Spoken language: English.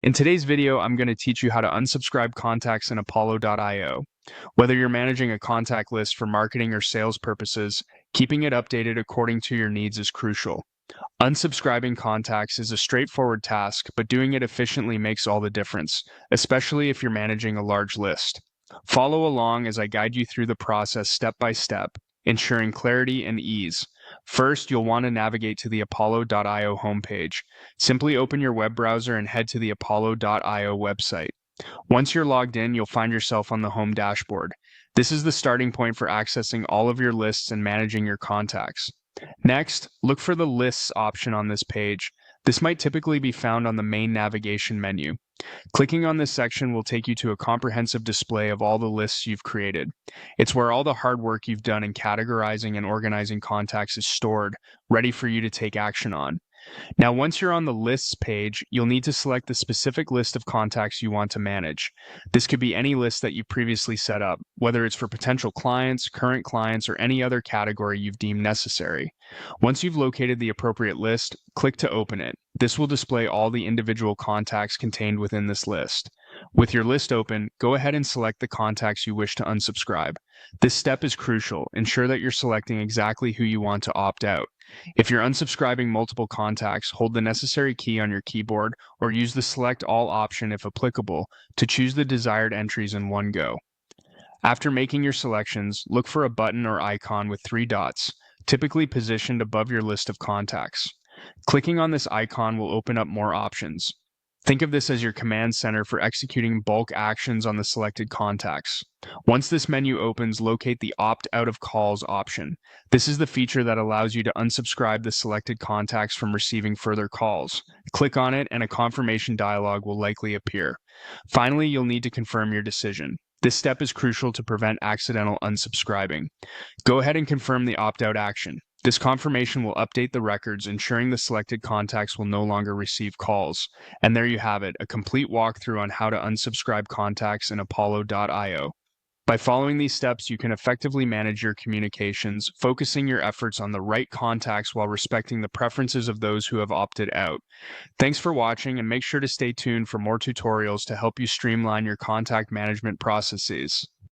In today's video, I'm going to teach you how to unsubscribe contacts in Apollo.io. Whether you're managing a contact list for marketing or sales purposes, keeping it updated according to your needs is crucial. Unsubscribing contacts is a straightforward task, but doing it efficiently makes all the difference, especially if you're managing a large list. Follow along as I guide you through the process step by step, ensuring clarity and ease. First, you'll want to navigate to the Apollo.io homepage. Simply open your web browser and head to the Apollo.io website. Once you're logged in, you'll find yourself on the home dashboard. This is the starting point for accessing all of your lists and managing your contacts. Next, look for the Lists option on this page. This might typically be found on the main navigation menu. Clicking on this section will take you to a comprehensive display of all the lists you've created. It's where all the hard work you've done in categorizing and organizing contacts is stored, ready for you to take action on. Now, once you're on the Lists page, you'll need to select the specific list of contacts you want to manage. This could be any list that you previously set up, whether it's for potential clients, current clients, or any other category you've deemed necessary. Once you've located the appropriate list, click to open it. This will display all the individual contacts contained within this list. With your list open, go ahead and select the contacts you wish to unsubscribe. This step is crucial. Ensure that you're selecting exactly who you want to opt out. If you're unsubscribing multiple contacts, hold the necessary key on your keyboard or use the Select All option if applicable to choose the desired entries in one go. After making your selections, look for a button or icon with 3 dots, typically positioned above your list of contacts. Clicking on this icon will open up more options. Think of this as your command center for executing bulk actions on the selected contacts. Once this menu opens, locate the Opt Out of Calls option. This is the feature that allows you to unsubscribe the selected contacts from receiving further calls. Click on it and a confirmation dialog will likely appear. Finally, you'll need to confirm your decision. This step is crucial to prevent accidental unsubscribing. Go ahead and confirm the opt-out action. This confirmation will update the records, ensuring the selected contacts will no longer receive calls. And there you have it, a complete walkthrough on how to unsubscribe contacts in Apollo.io. By following these steps, you can effectively manage your communications, focusing your efforts on the right contacts while respecting the preferences of those who have opted out. Thanks for watching, and make sure to stay tuned for more tutorials to help you streamline your contact management processes.